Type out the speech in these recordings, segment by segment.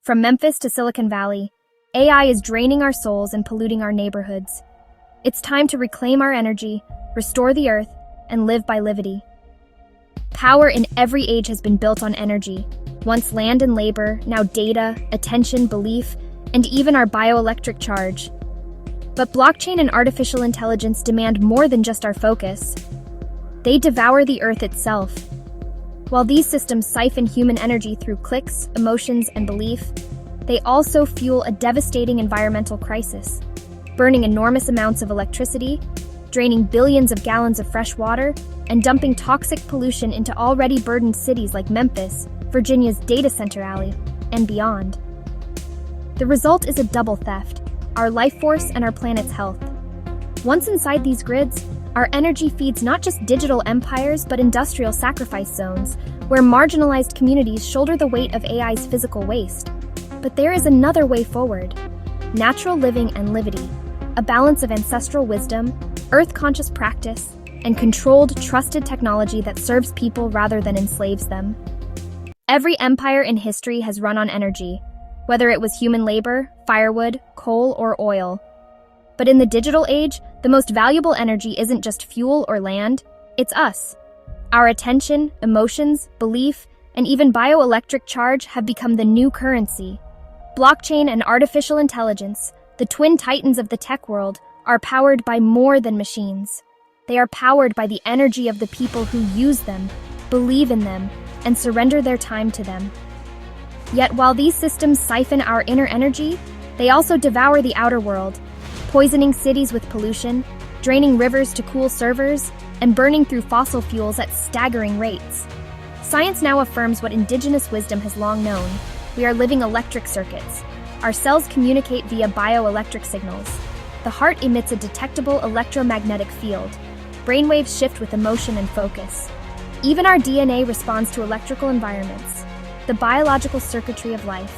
From Memphis to Silicon Valley, AI is draining our souls and polluting our neighborhoods. It's time to reclaim our energy, restore the earth, and live by Livity. Power in every age has been built on energy. Once land and labor, now data, attention, belief, and even our bioelectric charge. But blockchain and artificial intelligence demand more than just our focus. They devour the earth itself. While these systems siphon human energy through clicks, emotions, and belief, they also fuel a devastating environmental crisis, burning enormous amounts of electricity, draining billions of gallons of fresh water, and dumping toxic pollution into already burdened cities like Memphis, Virginia's data center alley, and beyond. The result is a double theft: our life force and our planet's health. Once inside these grids, our energy feeds not just digital empires but industrial sacrifice zones, where marginalized communities shoulder the weight of AI's physical waste. But there is another way forward: natural living and livity, a balance of ancestral wisdom, earth-conscious practice, and controlled, trusted technology that serves people rather than enslaves them. Every empire in history has run on energy, whether it was human labor, firewood, coal, or oil. But in the digital age, the most valuable energy isn't just fuel or land, it's us. Our attention, emotions, belief, and even bioelectric charge have become the new currency. Blockchain and artificial intelligence, the twin titans of the tech world, are powered by more than machines. They are powered by the energy of the people who use them, believe in them, and surrender their time to them. Yet while these systems siphon our inner energy, they also devour the outer world, poisoning cities with pollution, draining rivers to cool servers, and burning through fossil fuels at staggering rates. Science now affirms what indigenous wisdom has long known: we are living electric circuits. Our cells communicate via bioelectric signals. The heart emits a detectable electromagnetic field. Brainwaves shift with emotion and focus. Even our DNA responds to electrical environments, the biological circuitry of life.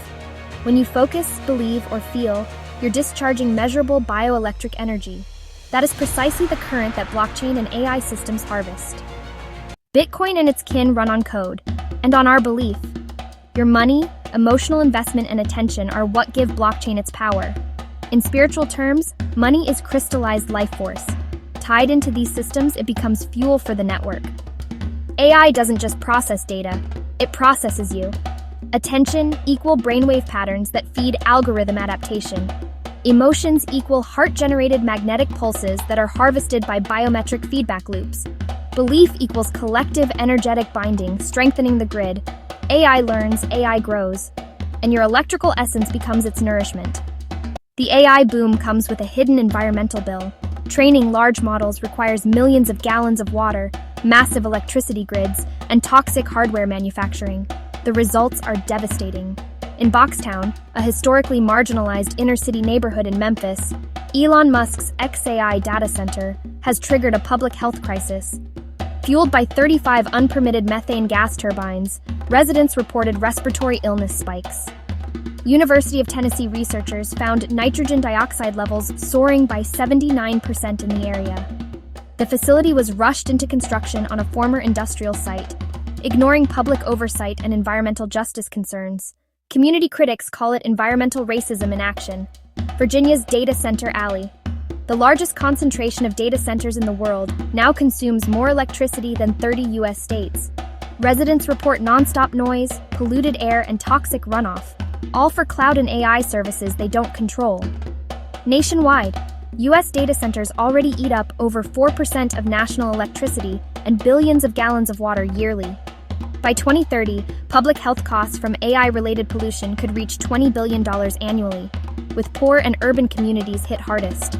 When you focus, believe, or feel, you're discharging measurable bioelectric energy. That is precisely the current that blockchain and AI systems harvest. Bitcoin and its kin run on code, and on our belief. Your money, emotional investment, and attention are what give blockchain its power. In spiritual terms, money is crystallized life force. Tied into these systems, it becomes fuel for the network. AI doesn't just process data, it processes you. Attention equal brainwave patterns that feed algorithm adaptation. Emotions equal heart-generated magnetic pulses that are harvested by biometric feedback loops. Belief equals collective energetic binding, strengthening the grid. AI learns, AI grows, and your electrical essence becomes its nourishment. The AI boom comes with a hidden environmental bill. Training large models requires millions of gallons of water, massive electricity grids, and toxic hardware manufacturing. The results are devastating. In Boxtown, a historically marginalized inner-city neighborhood in Memphis, Elon Musk's XAI data center has triggered a public health crisis. Fueled by 35 unpermitted methane gas turbines, residents reported respiratory illness spikes. University of Tennessee researchers found nitrogen dioxide levels soaring by 79% in the area. The facility was rushed into construction on a former industrial site, ignoring public oversight and environmental justice concerns. Community critics call it environmental racism in action. Virginia's data center alley, the largest concentration of data centers in the world, now consumes more electricity than 30 U.S. states. Residents report nonstop noise, polluted air, and toxic runoff, all for cloud and AI services they don't control. Nationwide, U.S. data centers already eat up over 4% of national electricity and billions of gallons of water yearly. By 2030, public health costs from AI-related pollution could reach $20 billion annually, with poor and urban communities hit hardest.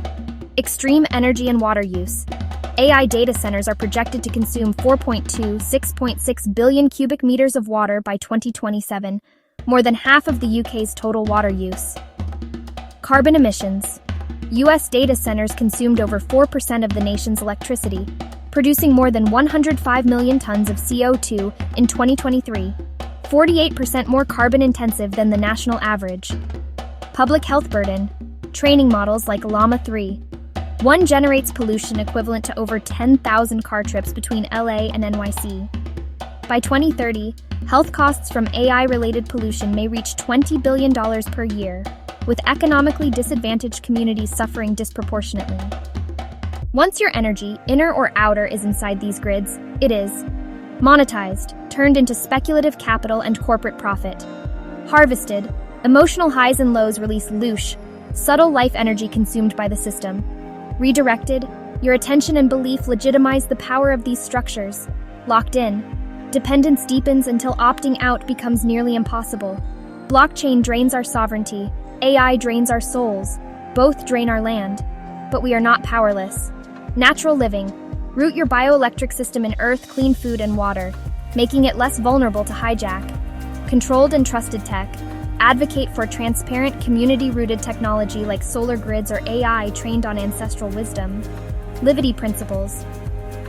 Extreme energy and water use. AI data centers are projected to consume 6.6 billion cubic meters of water by 2027, more than half of the UK's total water use. Carbon emissions. US data centers consumed over 4% of the nation's electricity, producing more than 105 million tons of CO2 in 2023, 48% more carbon-intensive than the national average. Public health burden. Training models like Llama 3. One generates pollution equivalent to over 10,000 car trips between LA and NYC. By 2030, Health costs from AI-related pollution may reach $20 billion per year, with economically disadvantaged communities suffering disproportionately. Once your energy, inner or outer, is inside these grids, it is monetized, turned into speculative capital and corporate profit. Harvested, emotional highs and lows release loosh, subtle life energy consumed by the system. Redirected, your attention and belief legitimize the power of these structures. Locked in, dependence deepens until opting out becomes nearly impossible. Blockchain drains our sovereignty, AI drains our souls, both drain our land. But we are not powerless. Natural living. Root your bioelectric system in earth, clean food, and water, making it less vulnerable to hijack. Controlled and trusted tech. Advocate for transparent, community-rooted technology like solar grids or AI trained on ancestral wisdom. Livity principles.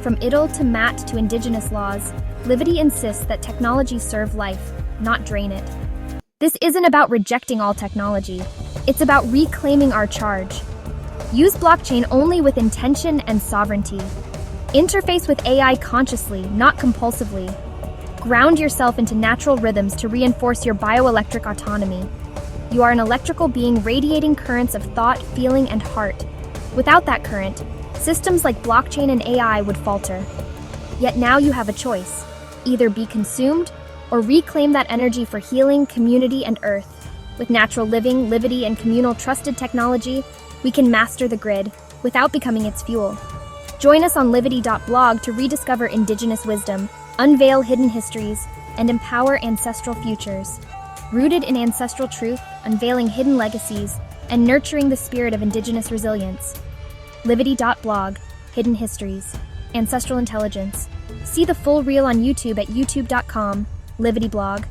From IDLE to MAT to indigenous laws, Livity insists that technology serve life, not drain it. This isn't about rejecting all technology. It's about reclaiming our charge. Use blockchain only with intention and sovereignty. Interface with AI consciously, not compulsively. Ground yourself into natural rhythms to reinforce your bioelectric autonomy. You are an electrical being radiating currents of thought, feeling, and heart. Without that current, systems like blockchain and AI would falter. Yet now you have a choice. Either be consumed or reclaim that energy for healing, community, and earth. With natural living, livity, and communal trusted technology, we can master the grid without becoming its fuel. Join us on livity.blog to rediscover indigenous wisdom, unveil hidden histories, and empower ancestral futures. Rooted in ancestral truth, unveiling hidden legacies, and nurturing the spirit of indigenous resilience. Livity.blog, hidden histories, ancestral intelligence. See the full reel on YouTube at youtube.com, Livity blog.